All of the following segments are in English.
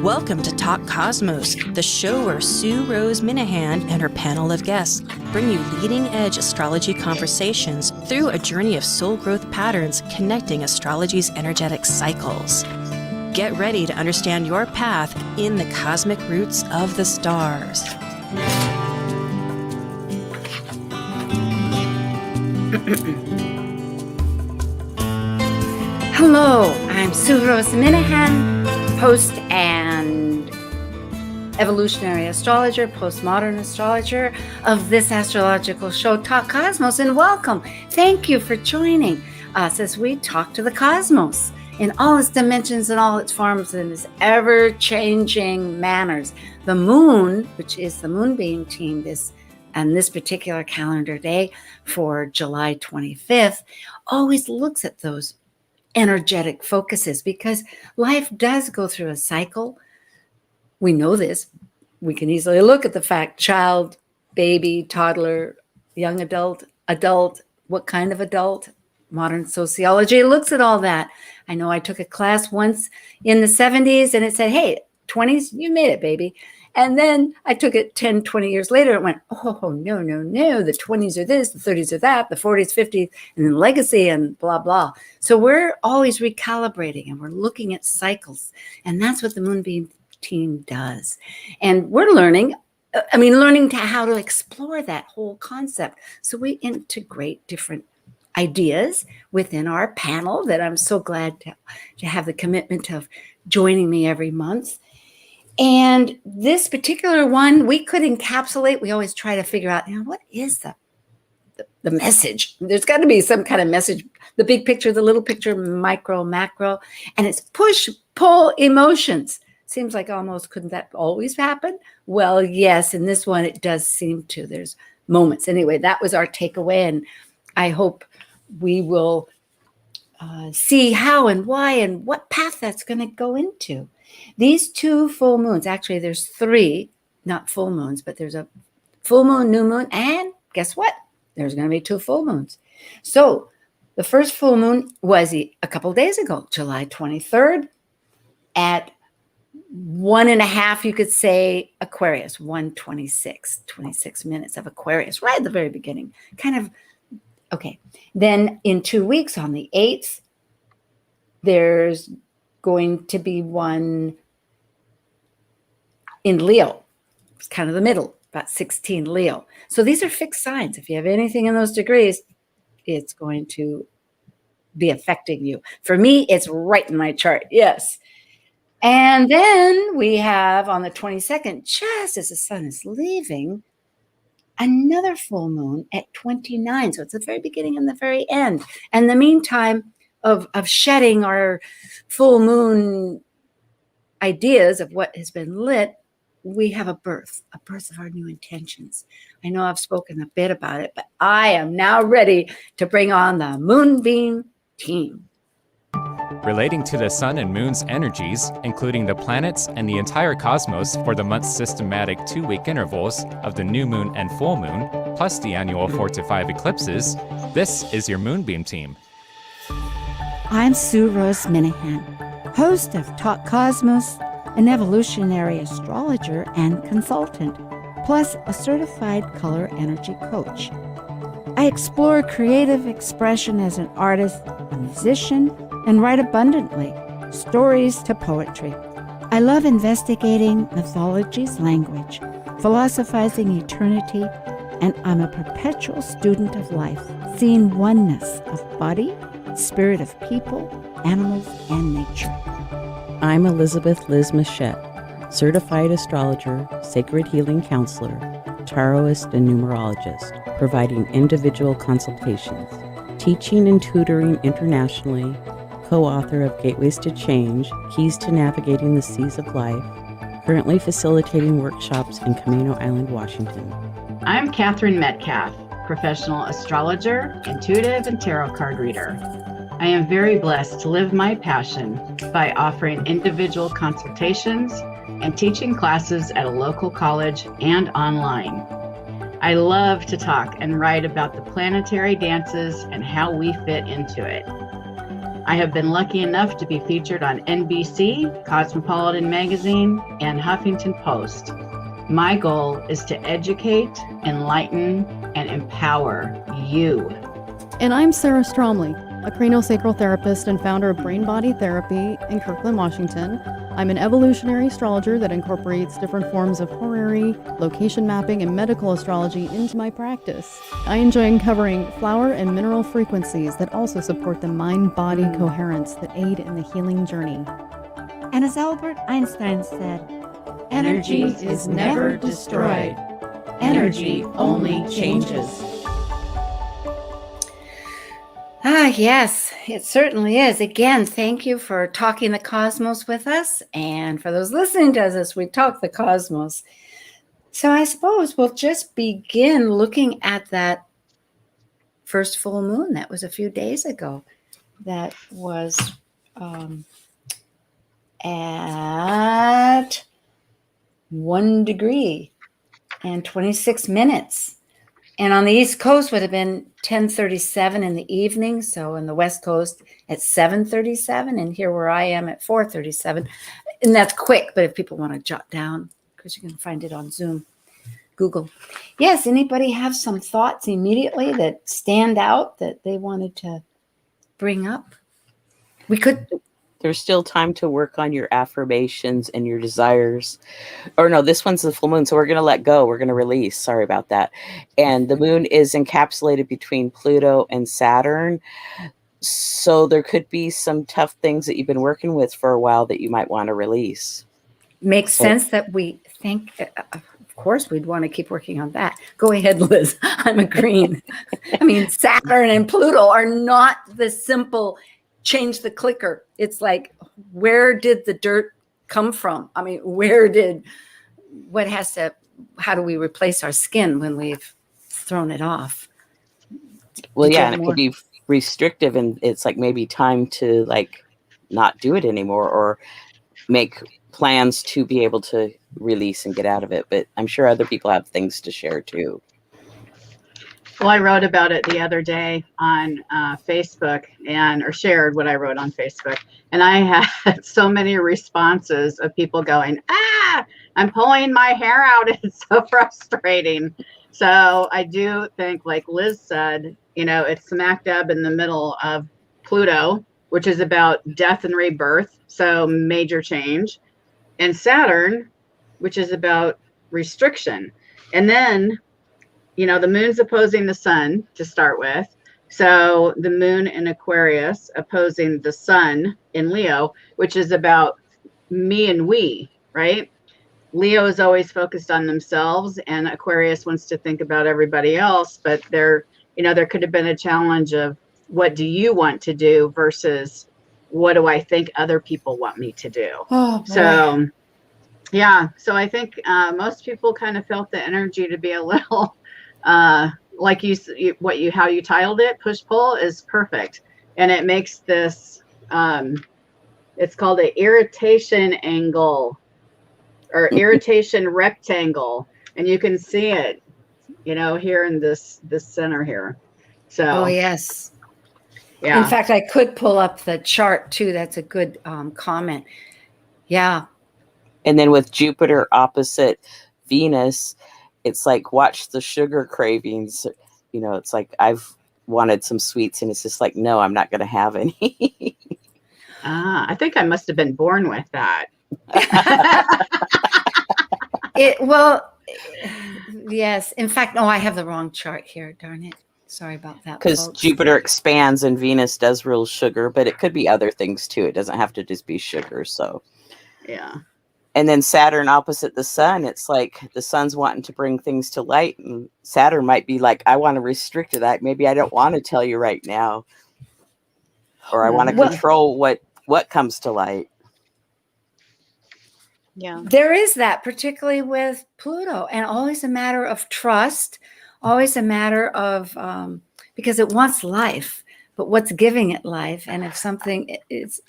Welcome to Talk Cosmos, the show where Sue Rose Minahan and her panel of guests bring you leading-edge astrology conversations through a journey of soul growth patterns connecting astrology's energetic cycles. Get ready to understand your path in the cosmic roots of the stars. Hello, I'm Sue Rose Minahan, host and evolutionary astrologer, postmodern astrologer of this astrological show, Talk Cosmos, and welcome. Thank you for joining us as we talk to the cosmos in all its dimensions and all its forms and its ever-changing manners. The moon, which is the Moonbeam Team, this particular calendar day for July 25th, always looks at those energetic focuses because life does go through a cycle. We know this. We can easily look at the fact: child, baby, toddler, young adult, what kind of adult? Modern sociology looks at all that. I know I took a class once in the 70s and it said, hey, 20s, you made it, baby. And then I took it 10, 20 years later. It went, oh, no. The 20s are this, the 30s are that, the 40s, 50s, and then legacy and blah, blah. So we're always recalibrating and we're looking at cycles. And that's what the Moonbeam Team does. And we're learning how to explore that whole concept. So we integrate different ideas within our panel that I'm so glad to have the commitment of joining me every month. And this particular one, we could encapsulate. We always try to figure out, what is the message? There's got to be some kind of message, the big picture, the little picture, micro, macro, and it's push, pull emotions. Seems like almost, couldn't that always happen? Well, yes, in this one, it does seem to. There's moments. Anyway, that was our takeaway, and I hope we will see how and why and what path that's going to go into. These two full moons, actually there's three, not full moons, but there's a full moon, new moon, and guess what? There's going to be two full moons. So the first full moon was a couple days ago, July 23rd at 1.5, you could say, Aquarius, 1:26, 26 minutes of Aquarius, right at the very beginning. Kind of, okay. Then in 2 weeks on the 8th, there's going to be one in Leo. It's kind of the middle, about 16 Leo. So these are fixed signs. If you have anything in those degrees, it's going to be affecting you. For me, it's right in my chart. Yes. And then we have on the 22nd, just as the sun is leaving, another full moon at 29. So it's the very beginning and the very end. And in the meantime of shedding our full moon ideas of what has been lit, we have a birth of our new intentions. I know I've spoken a bit about it, but I am now ready to bring on the Moonbeam Team. Relating to the sun and moon's energies, including the planets and the entire cosmos for the month's systematic 2-week intervals of the new moon and full moon, plus the annual 4 to 5 eclipses, this is your Moonbeam Team. I'm Sue Rose Minahan, host of Talk Cosmos, an evolutionary astrologer and consultant, plus a certified color energy coach. I explore creative expression as an artist, a musician, and write abundantly, stories to poetry. I love investigating mythology's language, philosophizing eternity, and I'm a perpetual student of life, seeing oneness of body, spirit of people, animals, and nature. I'm Elizabeth Liz Machette, certified astrologer, sacred healing counselor, tarotist, and numerologist, providing individual consultations, teaching and tutoring internationally, co-author of Gateways to Change, Keys to Navigating the Seas of Life, currently facilitating workshops in Camino Island, Washington. I'm Catherine Metcalf, professional astrologer, intuitive, and tarot card reader. I am very blessed to live my passion by offering individual consultations and teaching classes at a local college and online. I love to talk and write about the planetary dances and how we fit into it. I have been lucky enough to be featured on NBC, Cosmopolitan Magazine, and Huffington Post. My goal is to educate, enlighten, and empower you. And I'm Sarah Stromley, a craniosacral therapist and founder of Brain Body Therapy in Kirkland, Washington. I'm an evolutionary astrologer that incorporates different forms of horary, location mapping, and medical astrology into my practice. I enjoy uncovering flower and mineral frequencies that also support the mind-body coherence that aid in the healing journey. And as Albert Einstein said, Energy is never destroyed. Energy only changes. Ah, yes, it certainly is. Again, thank you for talking the cosmos with us. And for those listening to us, we talk the cosmos. So I suppose we'll just begin looking at that first full moon that was a few days ago. That was at 1 degree and 26 minutes. And on the East Coast would have been 10:37 in the evening. So in the West Coast at 7:37, and here where I am at 4:37. And that's quick, but if people want to jot down, because you can find it on Zoom, Google. Yes, anybody have some thoughts immediately that stand out that they wanted to bring up? We could... There's still time to work on your affirmations and your desires. Or no, this one's the full moon, so we're going to let go. We're going to release. Sorry about that. And the moon is encapsulated between Pluto and Saturn. So there could be some tough things that you've been working with for a while that you might want to release. Makes sense that we think, of course, we'd want to keep working on that. Go ahead, Liz. I'm agreeing. I mean, Saturn and Pluto are not the simple change the clicker. It's like, where did the dirt come from? I mean, how do we replace our skin when we've thrown it off? Well, yeah, and it could be restrictive, and it's like maybe time to like not do it anymore or make plans to be able to release and get out of it. But I'm sure other people have things to share too. Well, I wrote about it the other day on Facebook or shared what I wrote on Facebook. And I had so many responses of people going, I'm pulling my hair out. It's so frustrating. So I do think, like Liz said, it's smack dab in the middle of Pluto, which is about death and rebirth. So major change. And Saturn, which is about restriction. And then the moon's opposing the sun to start with. So the moon in Aquarius opposing the sun in Leo, which is about me and we, right? Leo is always focused on themselves, and Aquarius wants to think about everybody else. But there could have been a challenge of what do you want to do versus what do I think other people want me to do? Oh, boy. So, yeah. So I think most people kind of felt the energy to be a little... like how you titled it, push pull, is perfect, and it makes this it's called an irritation angle or irritation rectangle, and you can see it here in this center here. So oh yes, yeah, in fact I could pull up the chart too. That's a good comment. Yeah. And then with Jupiter opposite Venus, it's like, watch the sugar cravings. It's like, I've wanted some sweets and it's just like, no, I'm not going to have any. I think I must have been born with that. Yes. In fact, I have the wrong chart here. Darn it. Sorry about that. Because Jupiter expands and Venus does rule sugar, but it could be other things too. It doesn't have to just be sugar. So, yeah. And then Saturn opposite the sun, it's like the sun's wanting to bring things to light, and Saturn might be like, I want to restrict that. Maybe I don't want to tell you right now, or I want to control what comes to light. Yeah, there is that, particularly with Pluto, and always a matter of trust, always a matter of because it wants life, but what's giving it life? And if something is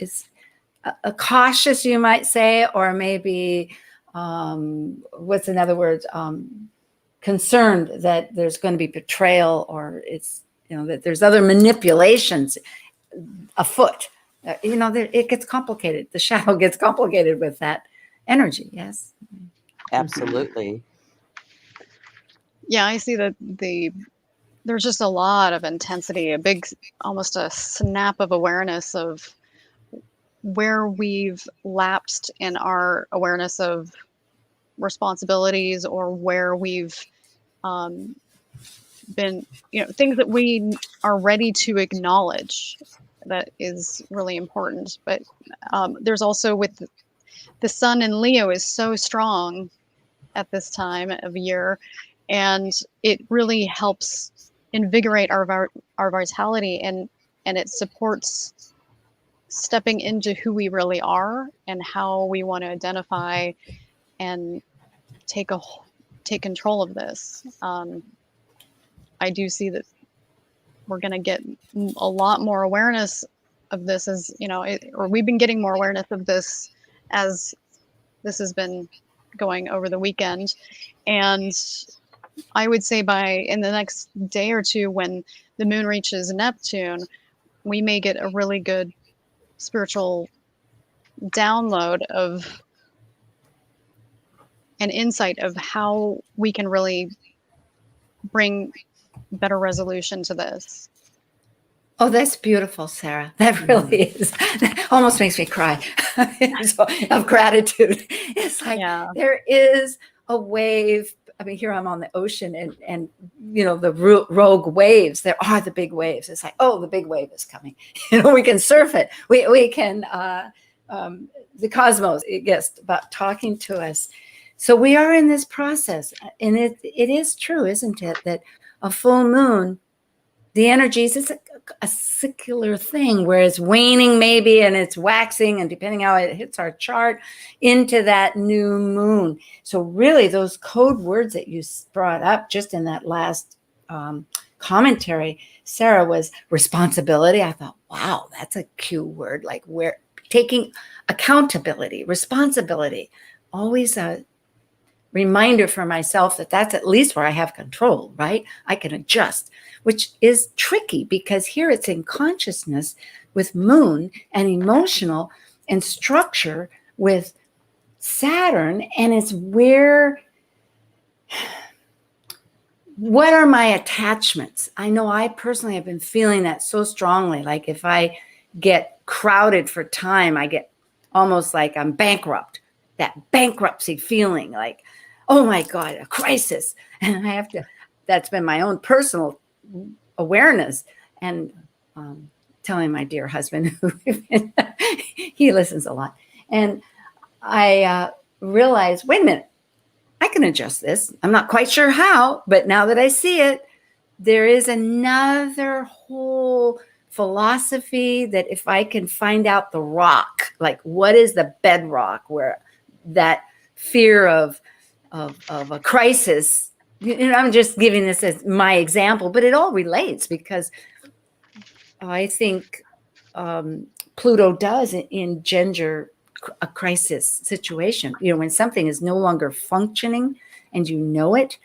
a cautious, you might say, or maybe what's another word? Concerned that there's going to be betrayal, or it's that there's other manipulations afoot. It gets complicated. The shadow gets complicated with that energy. Yes. Absolutely. Yeah, I see that there's just a lot of intensity, almost a snap of awareness of where we've lapsed in our awareness of responsibilities, or where we've been, things that we are ready to acknowledge. That is really important. But there's also, with the sun in Leo is so strong at this time of year, and it really helps invigorate our vitality, and it supports stepping into who we really are and how we want to identify and take control of this. I do see that we're going to get a lot more awareness of this, as or we've been getting more awareness of this as this has been going over the weekend. And I would say in the next day or two, when the moon reaches Neptune, we may get a really good spiritual download of an insight of how we can really bring better resolution to this. Oh, that's beautiful, Sarah. That really is. That almost makes me cry of gratitude. It's like there is a wave. I mean, here I'm on the ocean, and the rogue waves. There are the big waves. It's like, oh, the big wave is coming. We can surf it. We can. The cosmos, it gets about talking to us. So we are in this process, and it is true, isn't it, that a full moon, the energies, it's a secular thing where it's waning maybe, and it's waxing, and depending how it hits our chart, into that new moon. So really those code words that you brought up just in that last commentary, Sarah, was responsibility. I thought, wow, that's a cue word. Like, we're taking accountability, responsibility, always a reminder for myself that that's at least where I have control, right? I can adjust, which is tricky because here it's in consciousness with moon, and emotional and structure with Saturn. And it's what are my attachments? I know I personally have been feeling that so strongly. Like, if I get crowded for time, I get almost like I'm bankrupt, that bankruptcy feeling, like, oh my God, a crisis. And I have to, that's been my own personal awareness. And telling my dear husband, who he listens a lot. And I realized, wait a minute, I can adjust this. I'm not quite sure how, but now that I see it, there is another whole philosophy that if I can find out the rock, like what is the bedrock where that fear of a crisis, I'm just giving this as my example, but it all relates, because I think Pluto does engender a crisis situation. When something is no longer functioning and you know it,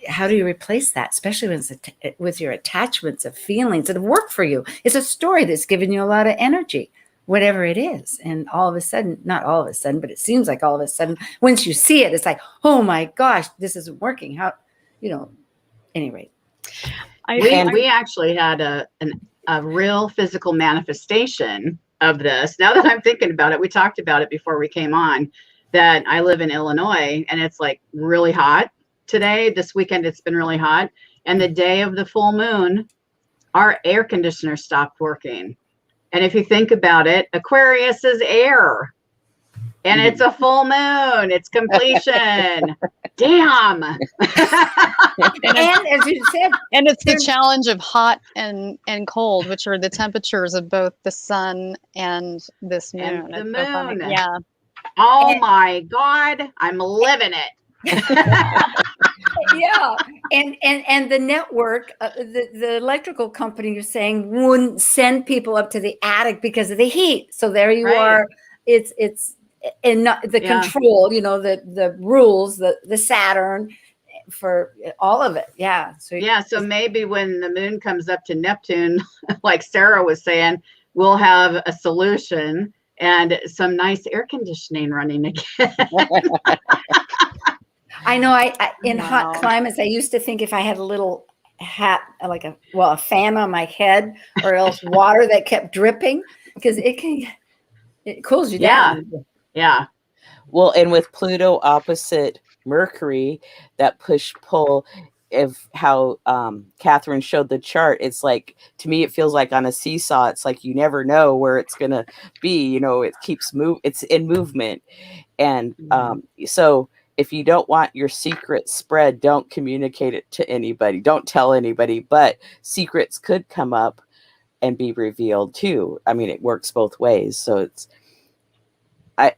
how do you replace that? Especially when it's with your attachments of feelings that have worked for you. It's a story that's given you a lot of energy, whatever it is. And all of a sudden, not all of a sudden, but it seems like all of a sudden, once you see it, it's like, oh my gosh, this isn't working. How, anyway. We actually had a real physical manifestation of this. Now that I'm thinking about it, we talked about it before we came on, that I live in Illinois, and it's like really hot today. This weekend, it's been really hot. And the day of the full moon, our air conditioner stopped working. And if you think about it, Aquarius is air, and it's a full moon. It's completion. Damn. And as you said, and it's the challenge of hot and cold, which are the temperatures of both the sun and this moon. And the moon. So yeah. Oh my God, I'm living it. Yeah, and the network, the electrical company, you're saying, wouldn't send people up to the attic because of the heat. So there you are. It's and not the control, the rules, the Saturn, for all of it. Yeah. So Yeah, so maybe when the moon comes up to Neptune, like Sarah was saying, we'll have a solution and some nice air conditioning running again. I know I in hot Wow. climates, I used to think if I had a little hat, like a fan on my head, or else water that kept dripping, because it cools you Yeah. down. Yeah. Well, and with Pluto opposite Mercury, that push-pull of how Catherine showed the chart, it's like, to me, it feels like on a seesaw. It's like you never know where it's going to be. You know, it keeps it's in movement. And so if you don't want your secret spread, don't communicate it to anybody. Don't tell anybody. But secrets could come up and be revealed too. I mean, it works both ways. So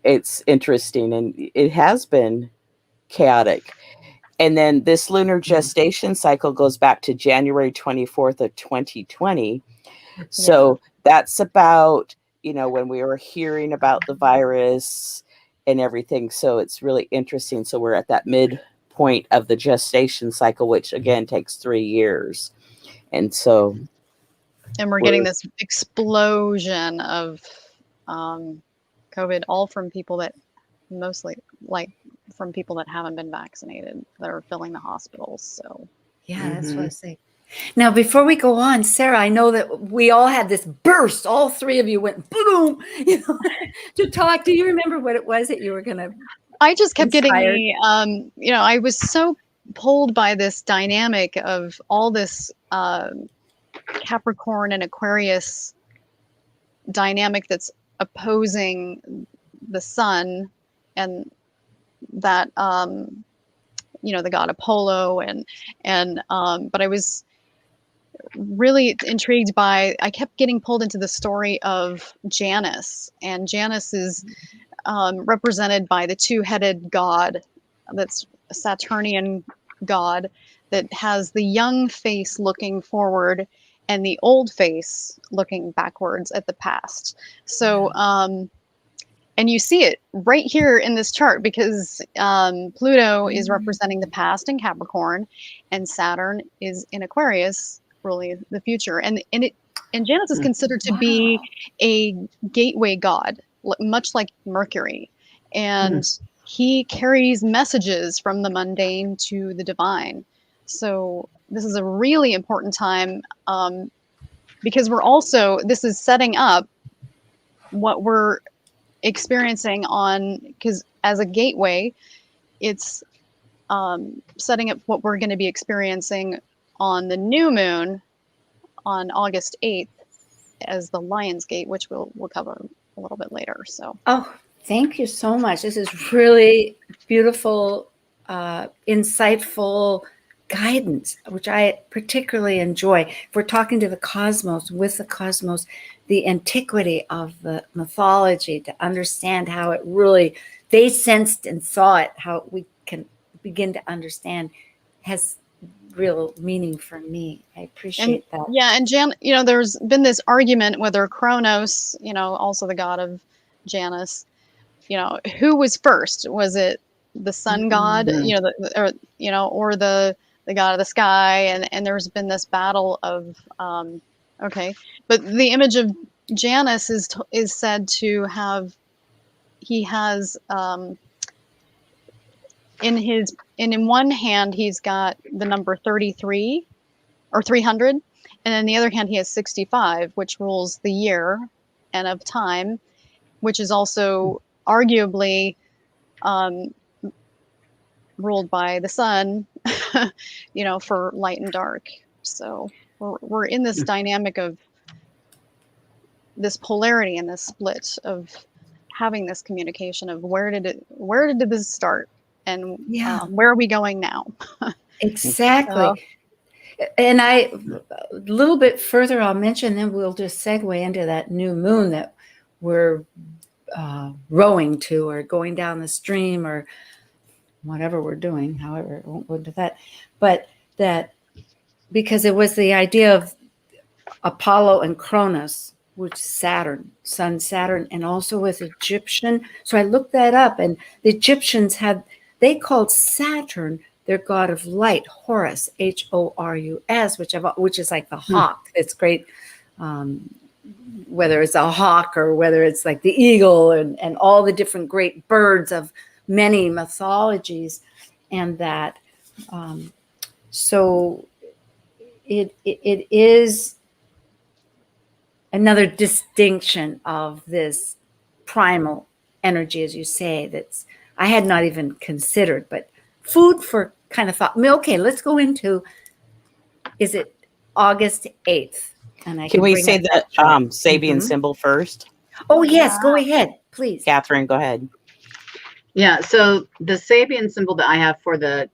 it's interesting, and it has been chaotic. And then this lunar gestation cycle goes back to January 24th of 2020. So that's about, when we were hearing about the virus and everything. So it's really interesting. So we're at that midpoint of the gestation cycle, which again takes 3 years. And so. And we're getting this explosion of COVID, all from people that mostly from people that haven't been vaccinated that are filling the hospitals. So Yeah, that's what I say. Now, before we go on, Sarah, I know that we all had this burst. All three of you went boom, to talk. Do you remember what it was that you were going to? I just kept Inspired. getting I was so pulled by this dynamic of all this Capricorn and Aquarius dynamic that's opposing the sun, and that the god Apollo, and but I was really intrigued by, I kept getting pulled into the story of Janus, and Janus is represented by the two-headed god, that's a Saturnian god that has the young face looking forward and the old face looking backwards at the past. So and you see it right here in this chart, because Pluto is representing the past in Capricorn, and Saturn is in Aquarius, ruling the future. And Janus is considered to be a gateway god, much like Mercury. And he carries messages from the mundane to the divine. So this is a really important time, because this is setting up what we're experiencing because as a gateway, it's setting up what we're going to be experiencing on the new moon on August 8th as the Lion's Gate, which we'll cover a little bit later. So Thank you so much. This is really beautiful, insightful guidance, which I particularly enjoy. If we're talking to the cosmos, with the cosmos, the antiquity of the mythology, to understand how it really, they sensed and saw it, how we can begin to understand, has real meaning for me. I appreciate that. Yeah, and there's been this argument whether Kronos, also the god of Janus, who was first? Was it the sun god, or the god of the sky? And there's been this battle of but the image of Janus is said to have, he has in one hand he's got the number 33 or 300, and in the other hand he has 65, which rules the year and of time, which is also arguably ruled by the sun, for light and dark. So we're in this dynamic of this polarity and this split of having this communication of where did this start, and where are we going now? Exactly. And a little bit further I'll mention, then we'll just segue into that new moon that we're rowing to, or going down the stream, or whatever we're doing. However, I won't go into that. But that, because it was the idea of Apollo and Kronos, which Saturn, Sun Saturn, and also with Egyptian. So I looked that up, and the Egyptians they called Saturn their god of light, Horus, Horus, which is like the hawk. It's great, whether it's a hawk or whether it's like the eagle and all the different great birds of many mythologies, and that so it is another distinction of this primal energy, as you say, that's I had not even considered, but food for kind of thought. Okay, let's go into, is it August 8th? And Can we say the Sabian symbol first? Oh, yes, go ahead, please. Catherine, go ahead. Yeah, so the Sabian symbol that I have for the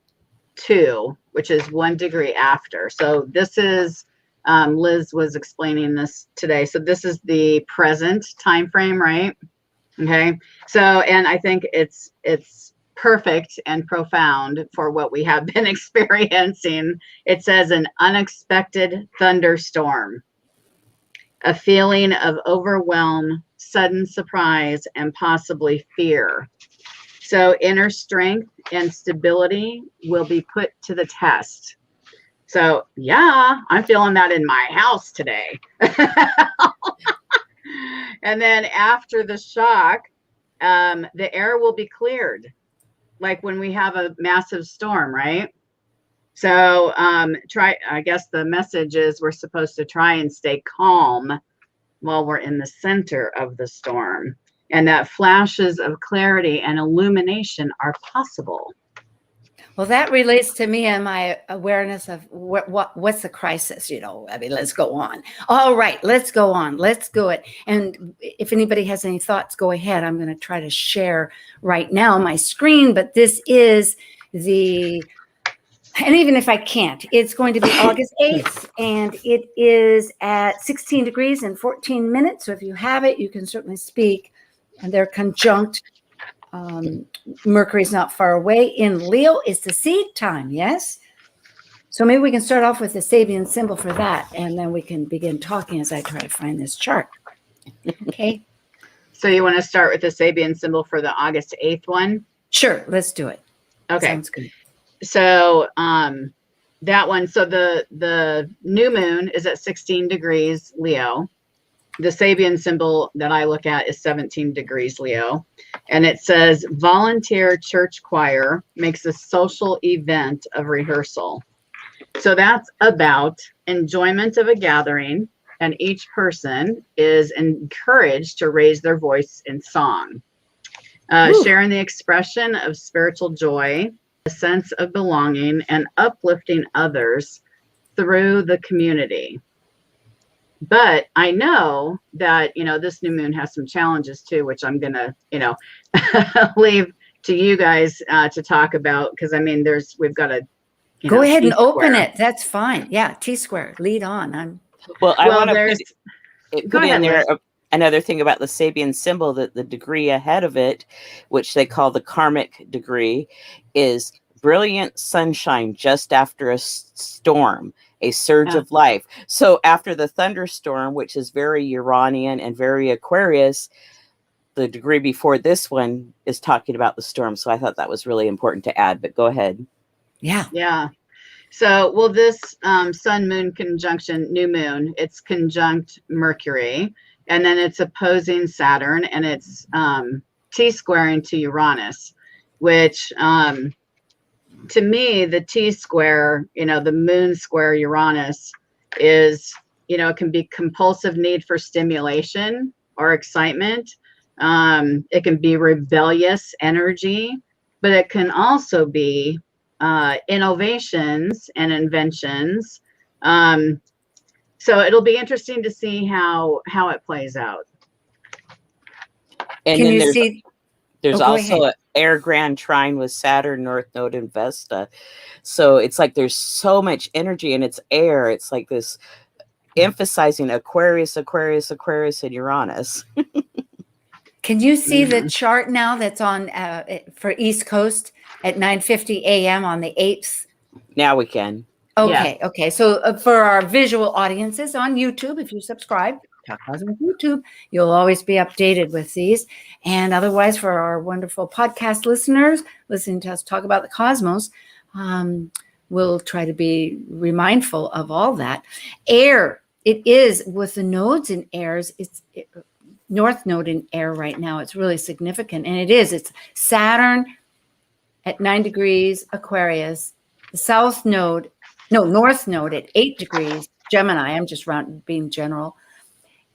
2, which is 1 degree after. So this is, Liz was explaining this today. So this is the present time frame, right? Okay. So, and I think it's perfect and profound for what we have been experiencing. It says an unexpected thunderstorm, a feeling of overwhelm, sudden surprise, and possibly fear. So inner strength and stability will be put to the test. So yeah, I'm feeling that in my house today. And then after the shock, the air will be cleared, like when we have a massive storm, right? So I guess the message is we're supposed to try and stay calm while we're in the center of the storm, and that flashes of clarity and illumination are possible. Well, that relates to me and my awareness of what's the crisis, I mean, let's go on. All right, let's go on. Let's go it. And if anybody has any thoughts, go ahead. I'm going to try to share right now my screen, but this is and even if I can't, it's going to be August 8th, and it is at 16 degrees and 14 minutes. So if you have it, you can certainly speak. And they're conjunct. Mercury's not far away. In Leo, it's the seed time, yes? So maybe we can start off with the Sabian symbol for that, and then we can begin talking as I try to find this chart. Okay? So you want to start with the Sabian symbol for the August 8th one? Sure, let's do it. Okay. Sounds good. So that one, so the new moon is at 16 degrees Leo. The Sabian symbol that I look at is 17 degrees Leo. And it says, volunteer church choir makes a social event of rehearsal. So that's about enjoyment of a gathering, and each person is encouraged to raise their voice in song, sharing the expression of spiritual joy, a sense of belonging, and uplifting others through the community. But I know that, this new moon has some challenges too, which I'm going to, leave to you guys to talk about. Because, I mean, we've got to go ahead and open it. That's fine. Yeah. T-square, lead on. I want to put in there another thing about the Sabian symbol, that the degree ahead of it, which they call the karmic degree, is brilliant sunshine just after a storm. A surge of life. So after the thunderstorm, which is very Uranian and very Aquarius, the degree before this one is talking about the storm. So I thought that was really important to add, but go ahead. Yeah. Yeah. So, this sun moon conjunction, new moon, it's conjunct Mercury, and then it's opposing Saturn, and it's T-squaring to Uranus, which to me, the T-square, the moon square Uranus is, it can be compulsive need for stimulation or excitement. It can be rebellious energy, but it can also be innovations and inventions. So it'll be interesting to see how it plays out. And can then you see? There's also an air grand trine with Saturn, North Node, and Vesta. So it's like there's so much energy, and it's air. It's like this emphasizing Aquarius, Aquarius, Aquarius, and Uranus. Can you see the chart now that's on for East Coast at 9:50 a.m. on the 8th? Now we can. Okay, yeah. Okay. So for our visual audiences on YouTube, if you subscribe, Talk Cosmos YouTube, you'll always be updated with these. And otherwise, for our wonderful podcast listeners listening to us talk about the cosmos, we'll try to be mindful of all that. Air, it is with the nodes in airs, North Node in air right now. It's really significant. And it's Saturn at 9 degrees Aquarius, the North Node at 8 degrees Gemini. I'm just being general.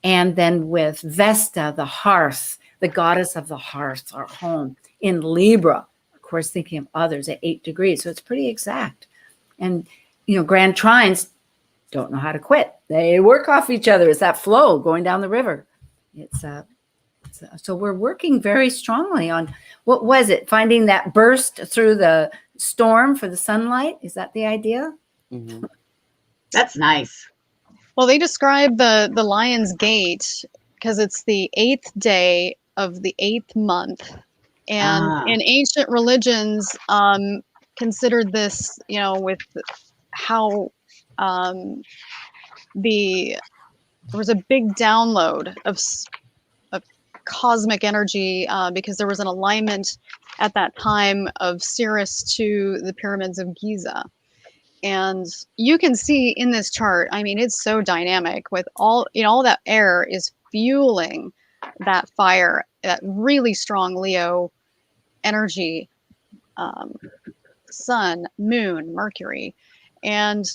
And then with Vesta, the hearth, the goddess of the hearth, our home, in Libra, of course, thinking of others at 8 degrees. So it's pretty exact. And, grand trines don't know how to quit. They work off each other. It's that flow going down the river. So we're working very strongly on, what was it? Finding that burst through the storm for the sunlight. Is that the idea? Mm-hmm. That's nice. Well, they describe the Lion's Gate because it's the 8th day of the 8th month. And in ancient religions, considered this, with how there was a big download of cosmic energy because there was an alignment at that time of Sirius to the pyramids of Giza. And you can see in this chart, I mean, it's so dynamic with all that air is fueling that fire, that really strong Leo energy, sun, moon, Mercury. And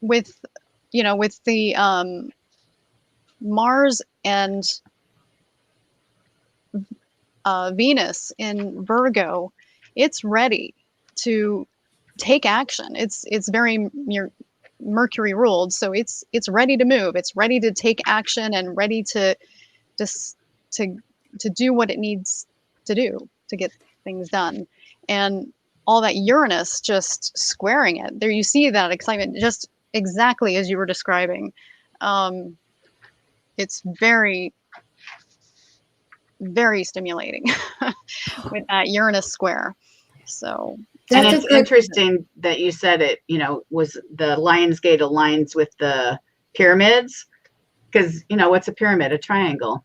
with the Mars and Venus in Virgo, it's ready to take action. It's very Mercury ruled, so it's ready to move. It's ready to take action and ready to do what it needs to do to get things done. And all that Uranus just squaring it. There you see that excitement just exactly as you were describing. It's very, very stimulating with that Uranus square. So and it's interesting that you said it, was the Lion's Gate aligns with the pyramids, because, what's a pyramid? A triangle.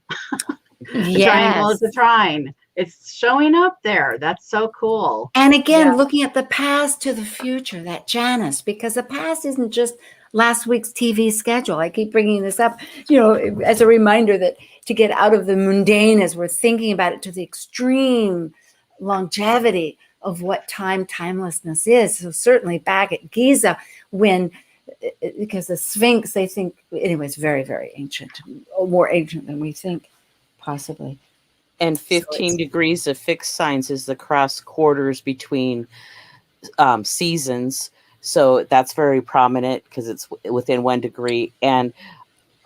A triangle is a trine. It's showing up there. That's so cool. And again, looking at the past to the future, that Janus, because the past isn't just last week's TV schedule. I keep bringing this up, as a reminder that to get out of the mundane as we're thinking about it to the extreme longevity of what timelessness is. So certainly back at Giza, because the Sphinx, they think, anyway, it's very, very ancient, more ancient than we think, possibly. And 15 degrees of fixed signs is the cross quarters between seasons. So that's very prominent because it's within 1 degree. And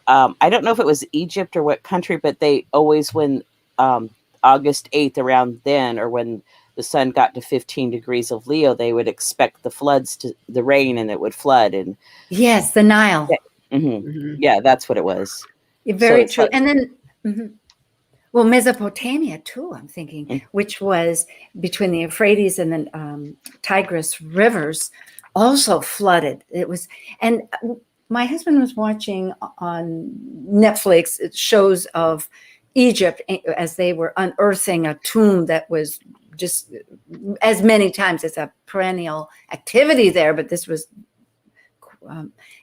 I don't know if it was Egypt or what country, but they always, when August 8th, around then, or when the sun got to 15 degrees of Leo, they would expect the rain, and it would flood. And yes, the Nile. Yeah, yeah, that's what it was. Very true. And then, well, Mesopotamia too, I'm thinking, which was between the Euphrates and the Tigris rivers, also flooded. It was, and my husband was watching on Netflix shows of Egypt as they were unearthing a tomb that was just as many times. It's a perennial activity there, but this was,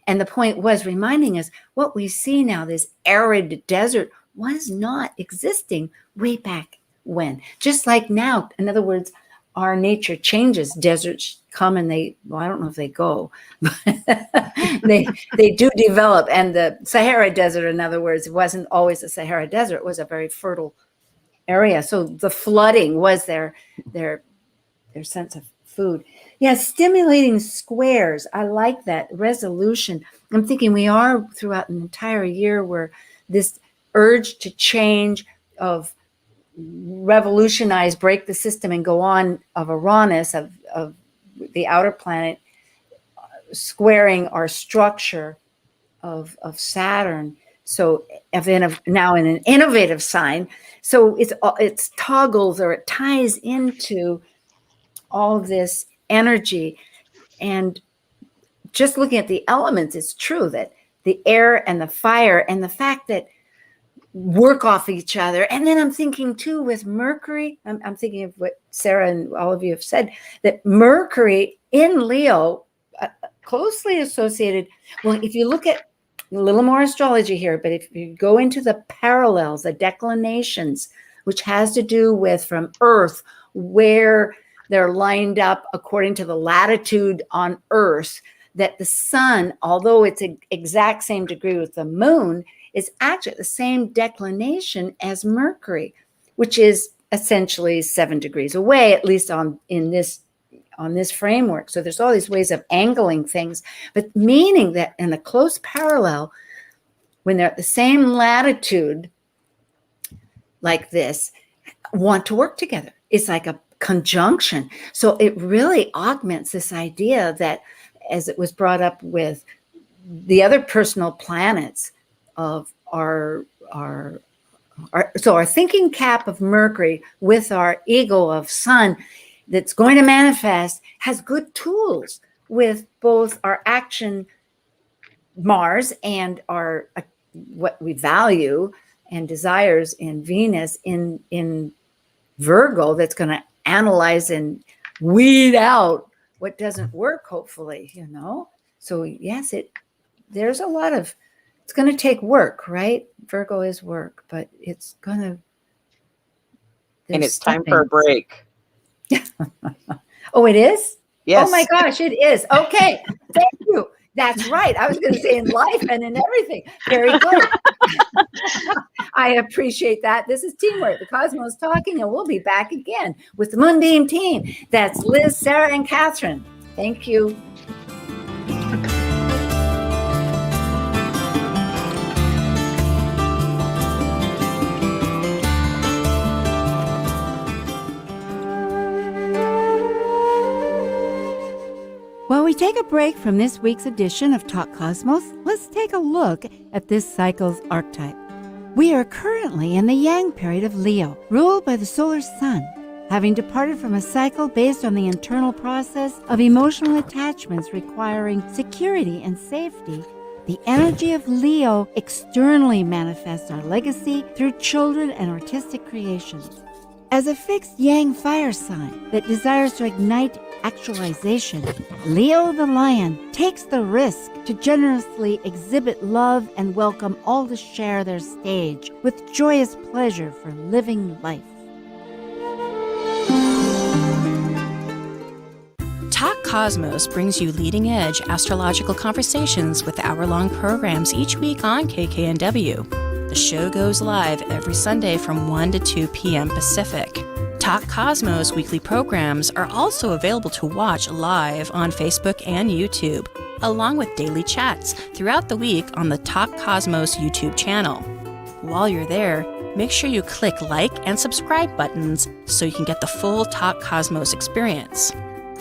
and the point was reminding us what we see now, this arid desert, was not existing way back when. Just like now, in other words, our nature changes. Deserts come and I don't know if they go, but they do develop. And the Sahara Desert, in other words, it wasn't always a Sahara Desert. It was a very fertile area. So the flooding was their sense of food. Yeah, stimulating squares. I like that resolution. I'm thinking we are throughout an entire year where this urge to change, of revolutionize, break the system and go on, of Uranus, of the outer planet, squaring our structure of Saturn. So now in an innovative sign. So it's toggles, or it ties into all this energy. And just looking at the elements, it's true that the air and the fire, and the fact that work off each other. And then I'm thinking too with Mercury, I'm thinking of what Sarah and all of you have said, that Mercury in Leo, closely associated. Well, if you look at a little more astrology here, but if you go into the parallels, the declinations, which has to do with from Earth, where they're lined up according to the latitude on Earth, that the sun, although it's an exact same degree with the moon, is actually the same declination as Mercury, which is essentially 7 degrees away, at least on this framework. So there's all these ways of angling things, but meaning that in a close parallel, when they're at the same latitude like this, want to work together. It's like a conjunction. So it really augments this idea that, as it was brought up with the other personal planets of our thinking cap of Mercury with our ego of Sun that's going to manifest has good tools with both our action Mars and our what we value and desires in Venus in Virgo, that's going to analyze and weed out what doesn't work, hopefully, So yes, there's a lot of, it's going to take work, right? Virgo is work, but it's going to. And it's time for a break. Oh, it is? Yes. Oh my gosh, it is. Okay. Thank you. That's right. I was going to say in life and in everything. Very good. I appreciate that. This is Teamwork, the Cosmos Talking, and we'll be back again with the Moonbeam Team. That's Liz, Sarah, and Catherine. Thank you. While we take a break from this week's edition of Talk Cosmos, let's take a look at this cycle's archetype. We are currently in the Yang period of Leo, ruled by the solar sun. Having departed from a cycle based on the internal process of emotional attachments requiring security and safety, the energy of Leo externally manifests our legacy through children and artistic creations. As a fixed Yang fire sign that desires to ignite actualization, Leo the lion takes the risk to generously exhibit love and welcome all to share their stage with joyous pleasure for living life. Talk Cosmos brings you leading-edge astrological conversations with hour-long programs each week on KKNW. The show goes live every Sunday from 1 to 2 p.m. Pacific. Talk Cosmos weekly programs are also available to watch live on Facebook and YouTube, along with daily chats throughout the week on the Talk Cosmos YouTube channel. While you're there, make sure you click like and subscribe buttons so you can get the full Talk Cosmos experience.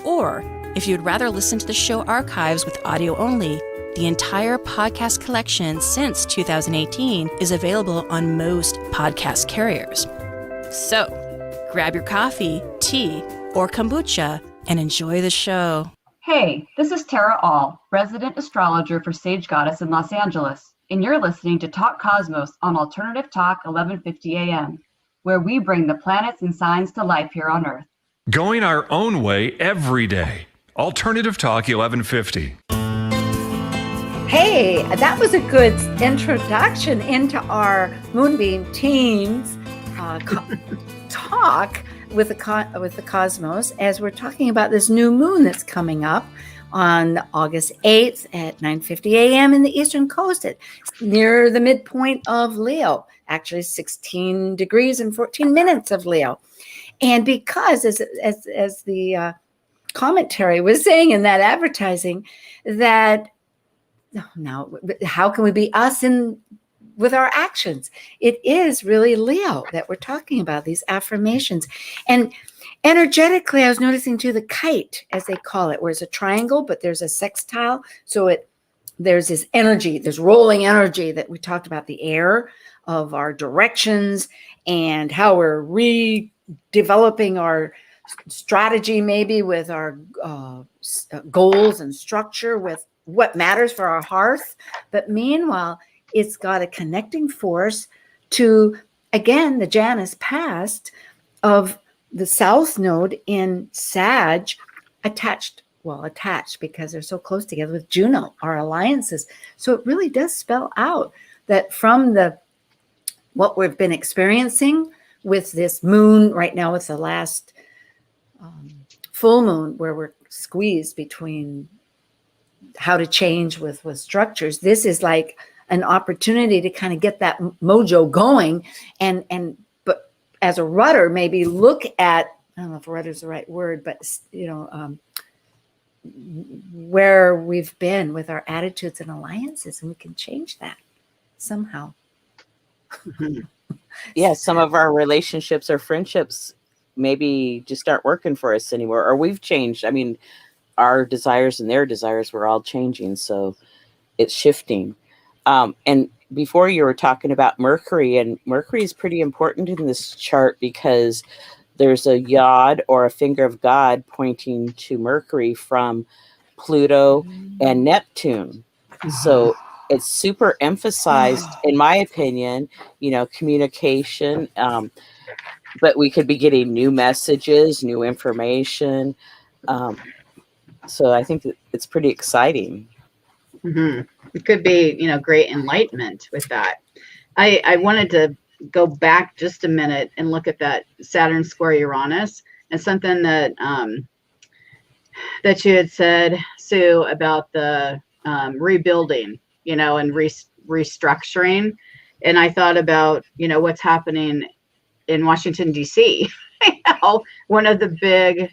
Or, if you'd rather listen to the show archives with audio only, the entire podcast collection since 2018 is available on most podcast carriers. So, grab your coffee, tea, or kombucha and enjoy the show. Hey, this is Tara All, resident astrologer for Sage Goddess in Los Angeles, and you're listening to Talk Cosmos on Alternative Talk 1150 AM, where we bring the planets and signs to life here on Earth. Going our own way every day. Alternative Talk 1150. Hey, that was a good introduction into our Moonbeam Team's talk with the Cosmos, as we're talking about this new moon that's coming up on August 8th at 9:50 a.m. in the Eastern Coast. It's near the midpoint of Leo, actually 16 degrees and 14 minutes of Leo. And because, as the commentary was saying in that advertising, that now how can we be us with our actions? It is really Leo that we're talking about, these affirmations. And energetically, I was noticing too, the kite, as they call it, where it's a triangle, but there's a sextile. So there's this energy, there's rolling energy that we talked about, the air of our directions and how we're redeveloping our strategy, maybe with our goals and structure, with what matters for our hearth. But meanwhile, it's got a connecting force to, again, the Janus past of the South Node in Sag attached because they're so close together with Juno, our alliances. So it really does spell out that from what we've been experiencing with this moon right now, with the last full moon, where we're squeezed between how to change with structures. This is like an opportunity to kind of get that mojo going, but as a rudder, maybe look at, I don't know if rudder is the right word, but where we've been with our attitudes and alliances, and we can change that somehow. Yeah, some of our relationships or friendships maybe just aren't working for us anymore, or we've changed. I mean, our desires and their desires, we're all changing, so it's shifting. And before you were talking about Mercury, and Mercury is pretty important in this chart because there's a yod or a finger of God pointing to Mercury from Pluto and Neptune. So it's super emphasized, in my opinion, communication. But we could be getting new messages, new information. So I think it's pretty exciting. Mm-hmm. It could be, great enlightenment with that. I wanted to go back just a minute and look at that Saturn square Uranus, and something that that you had said, Sue, about the rebuilding, and restructuring. And I thought about, what's happening in Washington, D.C. One of the big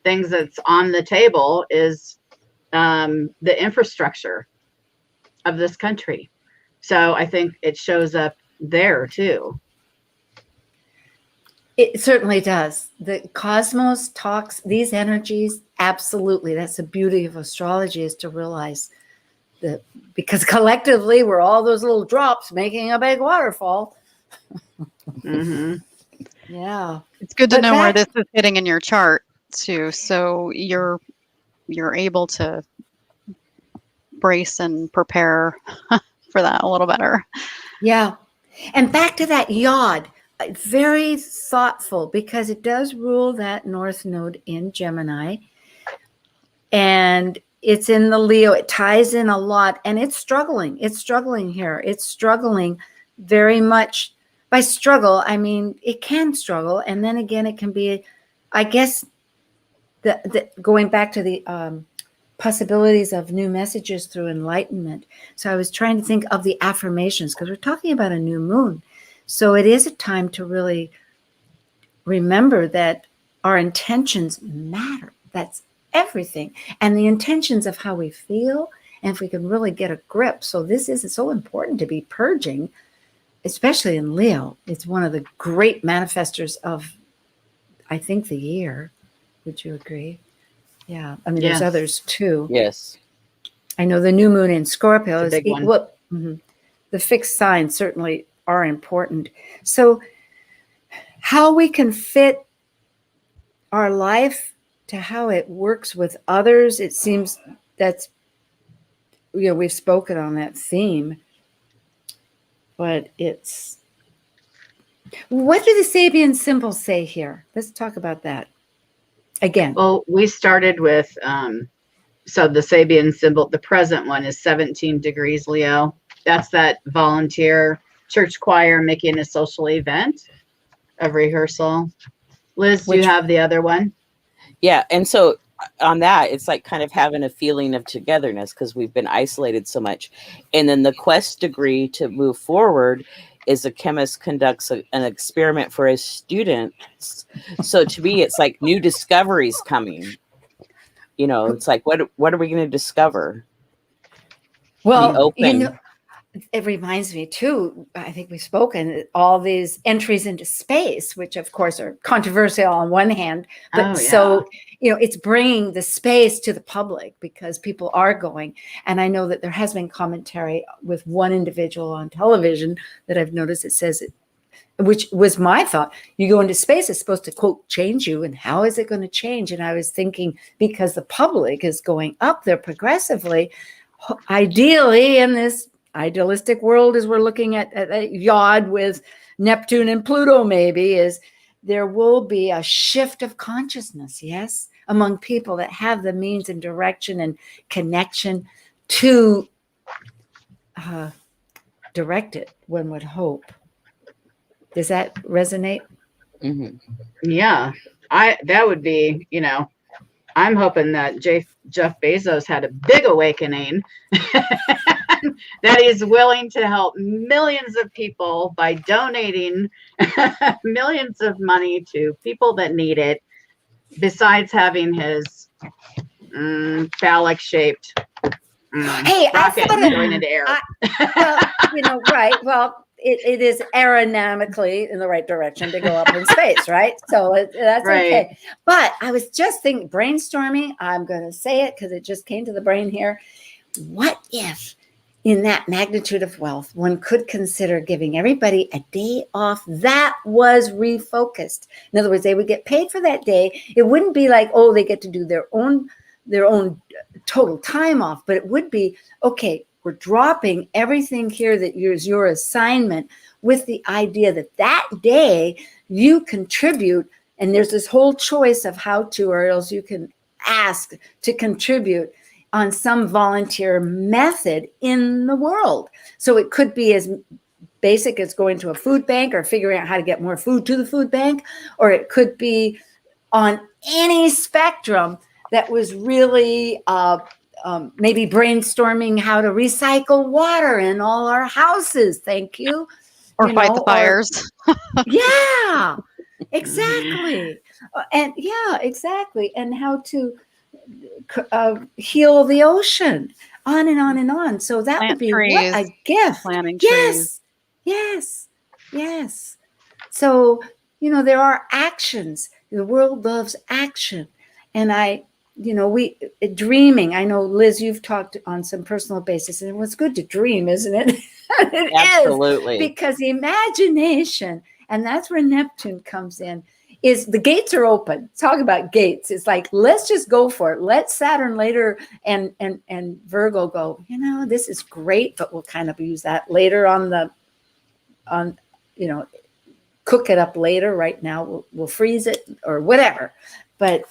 things that's on the table is the infrastructure of this country. So I think it shows up there too. It certainly does. The cosmos talks, these energies, absolutely. That's the beauty of astrology, is to realize that, because collectively we're all those little drops making a big waterfall. Mm-hmm. Yeah. It's good to know where this is hitting in your chart too, so you're able to brace and prepare for that a little better. Yeah. And back to that yod, very thoughtful, because it does rule that North Node in Gemini, and it's in the Leo. It ties in a lot, and it's struggling. It's struggling here. It's struggling very much. By struggle, I mean, it can struggle. And then again, it can be, I guess, the going back to the possibilities of new messages through enlightenment. So I was trying to think of the affirmations, because we're talking about a new moon. So it is a time to really remember that our intentions matter. That's everything. And the intentions of how we feel, and if we can really get a grip. So this is so important to be purging, especially in Leo. It's one of the great manifestors of, I think, the year. Would you agree? Yeah. I mean, Yes. There's others too. Yes. I know the new moon in Scorpio It's a is big one. The fixed signs certainly are important. So how we can fit our life to how it works with others, it seems that's, we've spoken on that theme, but it's, what do the Sabian symbols say here? Let's talk about that again. Well, we started with, so the Sabian symbol, the present one is 17 degrees Leo. That's that volunteer church choir making a social event of rehearsal. Liz, do you have the other one? Yeah. And so on that, it's like kind of having a feeling of togetherness because we've been isolated so much. And then the quest degree to move forward is a chemist conducts an experiment for his students. So to me, it's like new discoveries coming. It's like, what are we going to discover? Well, be open. It reminds me too, I think we've spoken, all these entries into space, which of course are controversial on one hand, but it's bringing the space to the public because people are going. And I know that there has been commentary with one individual on television that I've noticed, it says, which was my thought, you go into space, it's supposed to, quote, change you. And how is it going to change? And I was thinking, because the public is going up there progressively, ideally in this idealistic world, as we're looking at Yod with Neptune and Pluto, maybe, is there will be a shift of consciousness, yes, among people that have the means and direction and connection to direct it, one would hope. Does that resonate? Mm-hmm. Yeah, that would be, I'm hoping that Jeff Bezos had a big awakening that he's willing to help millions of people by donating millions of money to people that need it, besides having his phallic shaped rocket going into air. Right. Well, it is aerodynamically in the right direction to go up in space, right? So that's right. Okay. But I was just thinking, brainstorming, I'm going to say it because it just came to the brain here. What if in that magnitude of wealth, one could consider giving everybody a day off that was refocused? In other words, they would get paid for that day. It wouldn't be like, oh, they get to do their own total time off, but it would be, okay, we're dropping everything here that is your assignment with the idea that that day you contribute, and there's this whole choice of how to, or else you can ask to contribute on some volunteer method in the world. So it could be as basic as going to a food bank or figuring out how to get more food to the food bank, or it could be on any spectrum that was really maybe brainstorming how to recycle water in all our houses. Thank you. Or fight the fires. Yeah, exactly. Exactly. And how to heal the ocean, on and on and on. So that would be what a gift. Planting trees. Yes. So, there are actions. The world loves action. And dreaming. I know, Liz, you've talked on some personal basis, and it's good to dream, isn't it? It Absolutely. is, because imagination, and that's where Neptune comes in, is the gates are open. Talk about gates. It's like, let's just go for it. Let Saturn later and Virgo go, this is great, but we'll kind of use that later cook it up later. Right now, we'll freeze it or whatever. But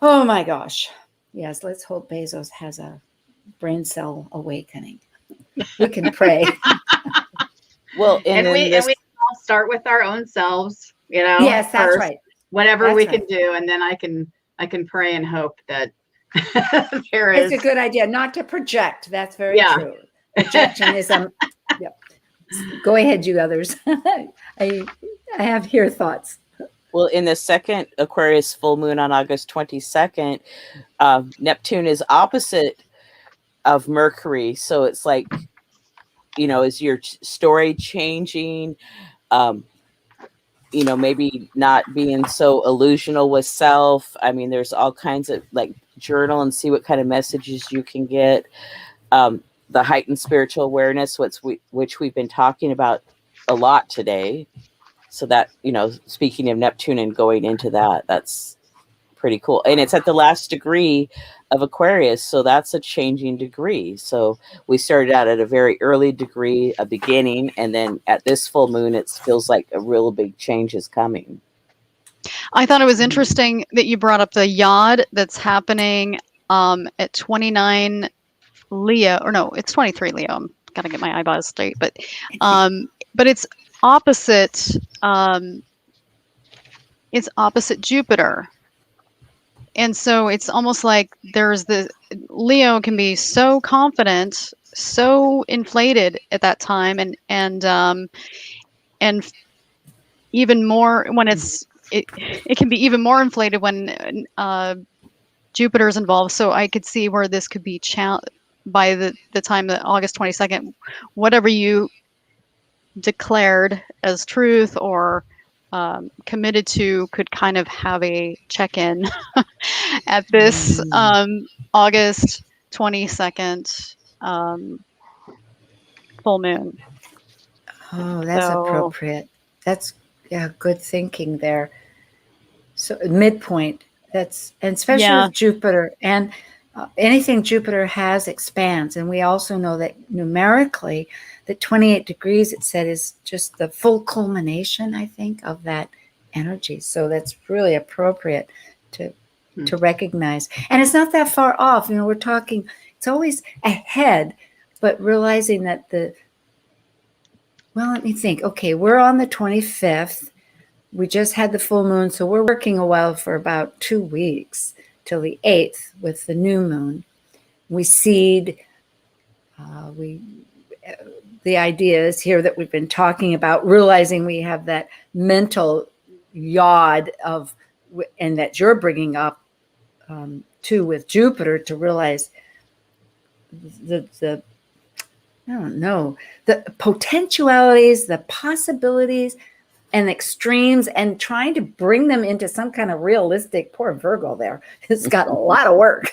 oh my gosh. Yes, let's hope Bezos has a brain cell awakening. We can pray. Well, and we all start with our own selves, Yes, that's first, right. Whatever we can do, and then I can pray and hope that there is. It's a good idea not to project. That's very true. Projectionism. Yep. Go ahead, you others. I have here thoughts. Well, in the second Aquarius full moon on August 22nd, Neptune is opposite of Mercury. So it's like, is your story changing? Maybe not being so illusional with self. I mean, there's all kinds of journal and see what kind of messages you can get. The heightened spiritual awareness, which we've been talking about a lot today. So that, speaking of Neptune and going into that, that's pretty cool. And it's at the last degree of Aquarius. So that's a changing degree. So we started out at a very early degree, a beginning. And then at this full moon, it feels like a real big change is coming. I thought it was interesting that you brought up the Yod that's happening at 29 Leo, or no, it's 23 Leo. I'm got to get my eyeballs straight. But it's opposite Jupiter, and so it's almost like there's the Leo can be so confident, so inflated at that time, and even more when it can be even more inflated when Jupiter's involved. So I could see where this could be by the time that August 22nd, whatever you declared as truth or committed to could kind of have a check-in at this August 22nd full moon. Oh, that's appropriate. That's good thinking there. So midpoint, and especially with Jupiter, and anything Jupiter has expands. And we also know that numerically, that 28 degrees, it said, is just the full culmination, I think, of that energy. So that's really appropriate to recognize. And it's not that far off. You know, we're talking, it's always ahead, but realizing that well, let me think. Okay, we're on the 25th. We just had the full moon, so we're working a while for about 2 weeks till the 8th with the new moon. We seed, the ideas here that we've been talking about, realizing we have that mental yod of, and that you're bringing up too with Jupiter, to realize the I don't know, the potentialities, the possibilities, and extremes, and trying to bring them into some kind of realistic. Poor Virgo there has got a lot of work.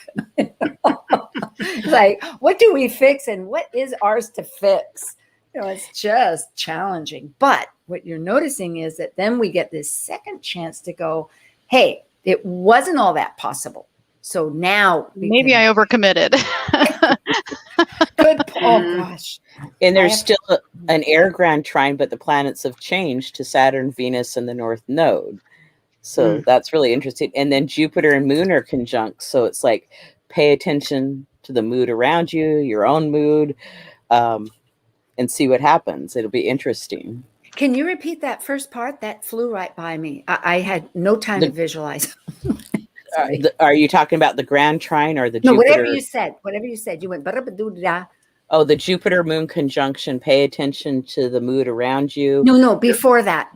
Like, what do we fix and what is ours to fix? You know, it's just challenging. But what you're noticing is that then we get this second chance to go, hey, it wasn't all that possible. So now maybe I overcommitted. Good. Oh gosh. And there's still an air grand trine, but the planets have changed to Saturn, Venus, and the North Node. So that's really interesting. And then Jupiter and Moon are conjunct. So it's like, pay attention to the mood around you, your own mood, and see what happens. It'll be interesting. Can you repeat that first part? That flew right by me. I had no time to visualize. Are you talking about the grand trine or the No, Jupiter? Whatever you said. You went ba-da-ba-doo-da. Oh, the Jupiter Moon conjunction. Pay attention to the mood around you. No, before that.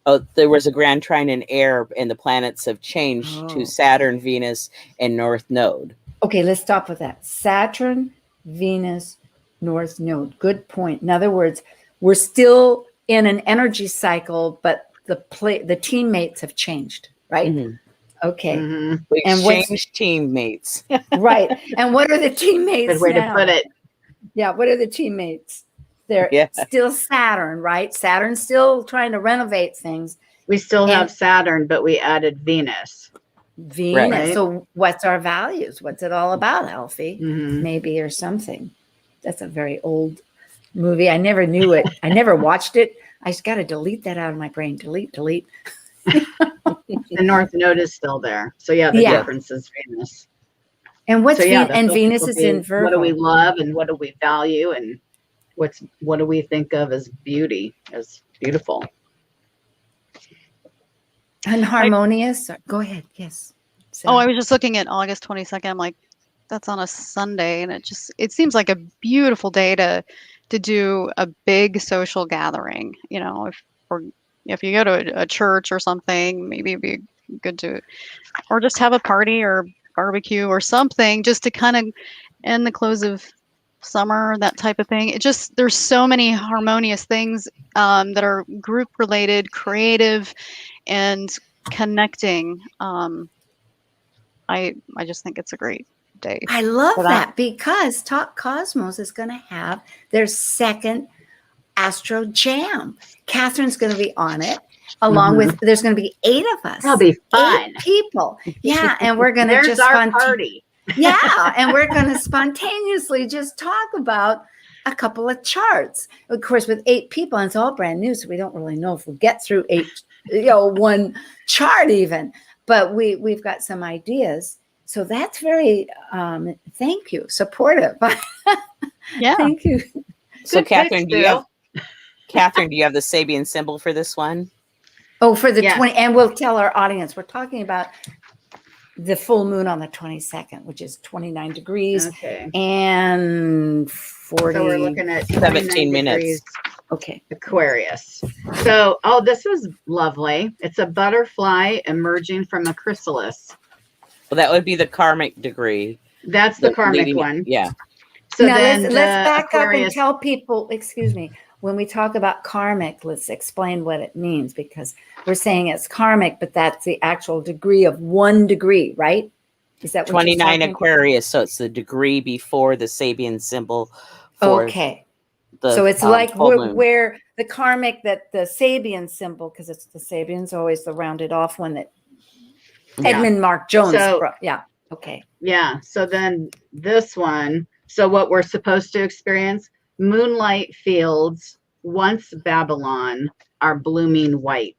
Oh, there was a grand trine in air, and the planets have changed to Saturn, Venus, and North Node. Okay, let's stop with that. Saturn, Venus, North Node. Good point. In other words, we're still in an energy cycle, but the teammates have changed, right? Mm-hmm. Okay. Mm-hmm. We exchanged teammates. Right. And what are the teammates? Good way to put it. Yeah. What are the teammates? They're still Saturn, right? Saturn's still trying to renovate things. We still have Saturn, but we added Venus. Right. So what's our values? What's it all about, Alfie? Maybe, or something. That's a very old movie. I never knew it. I never watched it. I just got to delete that out of my brain. Delete. The North Node is still there. So the difference is Venus. And what's and Venus is in Virgo. What do we love and what do we value, and what do we think of as beauty, as beautiful? And harmonious. Go ahead. Yes. Oh, I was just looking at August 22nd. I'm like, that's on a Sunday, and it seems like a beautiful day to do a big social gathering. You know, if you go to a church or something, maybe it'd be good to, or just have a party or barbecue or something, just to kind of end the close of summer, that type of thing. There's so many harmonious things that are group related, creative, and connecting. I just think it's a great day. I love that, because Talk Cosmos is going to have their second Astro Jam. Catherine's going to be on it, along with, there's going to be 8 of us. That'll be fun. 8 people. Yeah, and we're going to just our party. Yeah, and we're going to spontaneously just talk about a couple of charts. Of course, with 8 people, and it's all brand new, so we don't really know if we'll get through 8, one chart even. But we've got some ideas. So that's very, thank you, supportive. Yeah. Thank you. So Catherine, do you have the Sabian symbol for this one? Oh, for the 20, and we'll tell our audience, we're talking about the full moon on the 22nd, which is 29 degrees and 40. So we're looking at 17 minutes. Okay. Aquarius. So, this is lovely. It's a butterfly emerging from a chrysalis. Well, that would be the karmic degree. That's the karmic one. Yeah. So now then let's back Aquarius, up and tell people, excuse me, when we talk about karmic, let's explain what it means, because we're saying it's karmic, but that's the actual degree of 1 degree, right? Is that what 29 Aquarius? So it's the degree before the Sabian symbol. So it's like where the karmic, that the Sabian symbol, because it's the Sabian's always the rounded off one that Edmund Mark Jones brought. Yeah. Okay. Yeah. So then this one, so what we're supposed to experience, moonlight fields, once Babylon, are blooming white.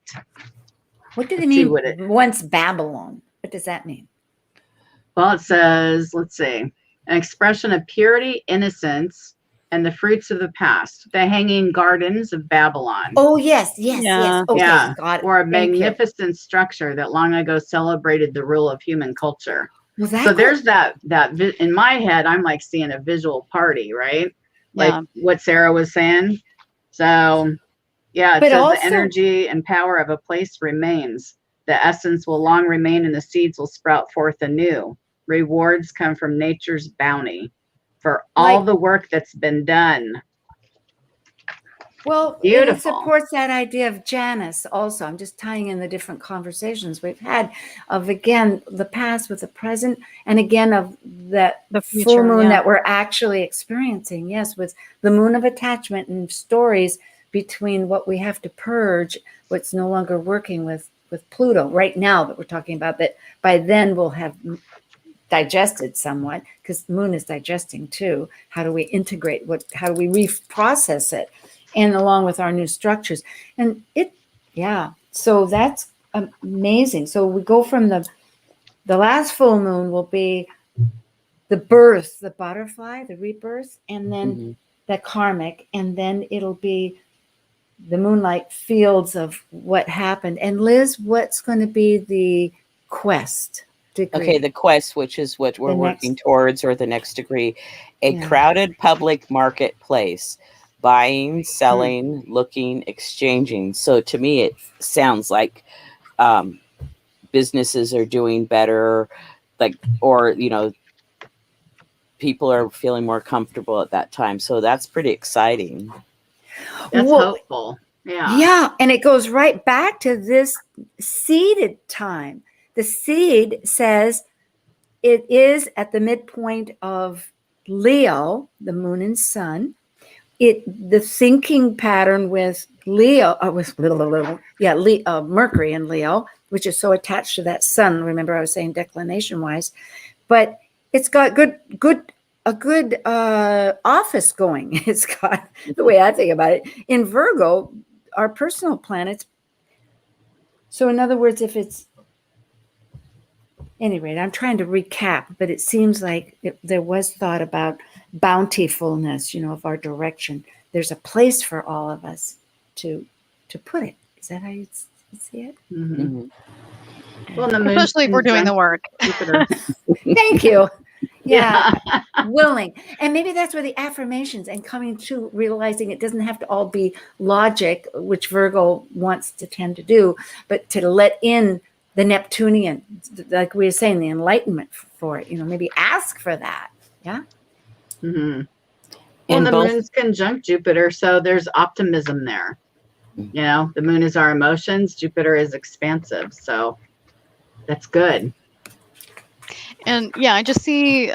What do they Let's see mean what it, once Babylon? What does that mean? well, it says, let's see, an expression of purity, innocence, and the fruits of the past, the hanging gardens of Babylon. Oh, yes, yes, Yeah. yes. Okay, Yeah. got it. Or a Thank you. magnificent structure that long ago celebrated the rule of human culture. Was that So good? there's that in my head, I'm like seeing a visual party, right? Like Yeah. what Sarah was saying. So yeah, it But says also- the energy and power of a place remains. The essence will long remain and the seeds will sprout forth anew. Rewards come from nature's bounty for all Like- the work that's been done. Well, Beautiful. it supports that idea of Janus also. I'm just tying in the different conversations we've had of, again, the past with the present, and again of the future, full moon yeah. that we're actually experiencing. Yes, with the moon of attachment and stories between what we have to purge, what's no longer working with Pluto right now that we're talking about, that by then we'll have digested somewhat, because moon is digesting too. How do we integrate how do we reprocess it, and along with our new structures, and so that's amazing. So we go from the last full moon will be the birth, the butterfly, the rebirth, and then the karmic, and then it'll be the moonlight fields of what happened. And Liz, what's going to be the quest degree? Okay, the quest, which is what we're working towards, or the next degree, a crowded public marketplace, buying, selling, looking, exchanging. So to me, it sounds like businesses are doing better, or people are feeling more comfortable at that time. So that's pretty exciting. That's hopeful. Yeah. Yeah. And it goes right back to this seeded time. The seed says it is at the midpoint of Leo, the moon and sun. The thinking pattern with Leo, Mercury in Leo, which is so attached to that sun. Remember, I was saying declination wise, but it's got a good office going. It's got, the way I think about it, in Virgo, our personal planets. So in other words, if it's, anyway, I'm trying to recap, but it seems like there was thought about bountifulness, of our direction. There's a place for all of us to put it. Is that how you see it? Mm-hmm. Well, especially if we're doing the work. Thank you. Yeah. Willing. And maybe that's where the affirmations and coming to realizing it doesn't have to all be logic, which Virgo wants to tend to do, but to let in the Neptunian, like we were saying, the enlightenment for it, maybe ask for that. Yeah. Mm-hmm. Well, the moon's conjunct Jupiter, so there's optimism there. The moon is our emotions, Jupiter is expansive, so that's good. And yeah, I just see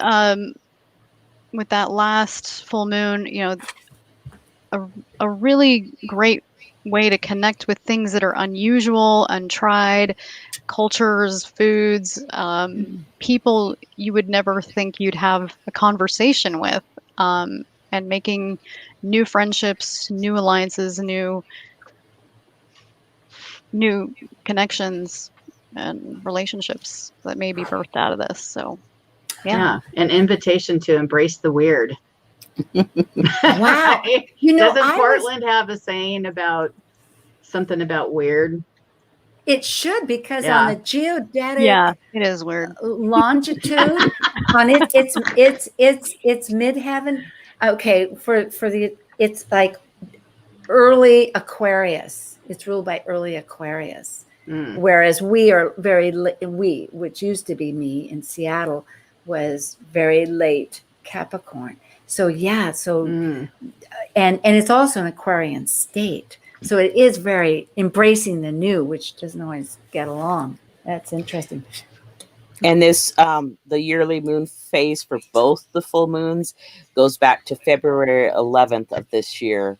with that last full moon, a really great way to connect with things that are unusual, untried, cultures, foods, people you would never think you'd have a conversation with, and making new friendships, new alliances, new connections and relationships that may be birthed out of this. So yeah. An invitation to embrace the weird. Wow. Doesn't Portland have a saying about something about weird? It should, because on the geodetic, it is weird longitude on it's midheaven. Okay, it's like early Aquarius. It's ruled by early Aquarius, whereas we are which used to be me in Seattle, was very late Capricorn. So and it's also an Aquarian state. So it is very embracing the new, which doesn't always get along. That's interesting. And this, the yearly moon phase for both the full moons goes back to February 11th of this year.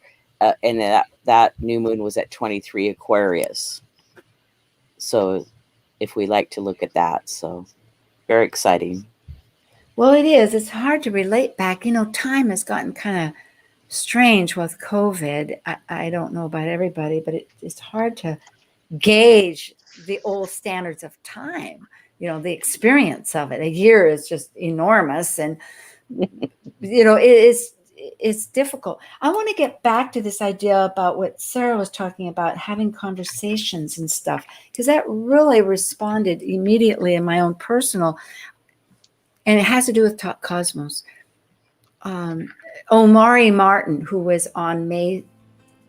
And that new moon was at 23 Aquarius. So if we like to look at that, so Very exciting. Well, it is. It's hard to relate back. Time has gotten kind of strange with COVID. I don't know about everybody, but it's hard to gauge the old standards of time, the experience of it. A year is just enormous, and it's difficult. I want to get back to this idea about what Sarah was talking about, having conversations and stuff, because that really responded immediately in my own personal, and it has to do with Talk Cosmos. Omari Martin, who was on May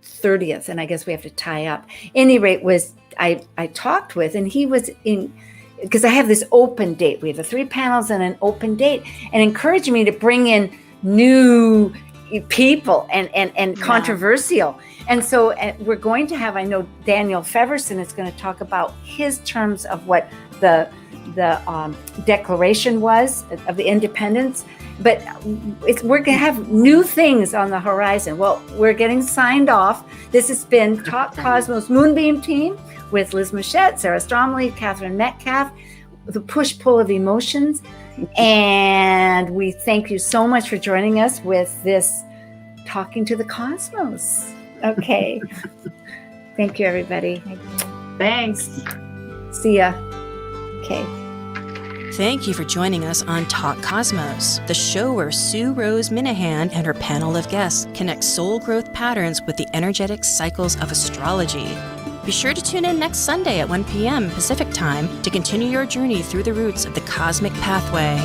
30th, and I guess we have to tie up. Any rate, was I talked with, and he was in, because I have this open date. We have the 3 panels and an open date, and encouraged me to bring in new people and controversial. And so we're going to have, I know Daniel Feverson is going to talk about his terms of what the declaration was of the independence. But we're going to have new things on the horizon. Well, we're getting signed off. This has been Talk Cosmos Moonbeam Team with Liz Machette, Sarah Stromley, Catherine Metcalf, the push-pull of emotions. And we thank you so much for joining us with this Talking to the Cosmos. Okay. Thank you, everybody. Thanks. See ya. Okay. Thank you for joining us on Talk Cosmos, the show where Sue Rose Minahan and her panel of guests connect soul growth patterns with the energetic cycles of astrology. Be sure to tune in next Sunday at 1 p.m. Pacific Time to continue your journey through the roots of the cosmic pathway.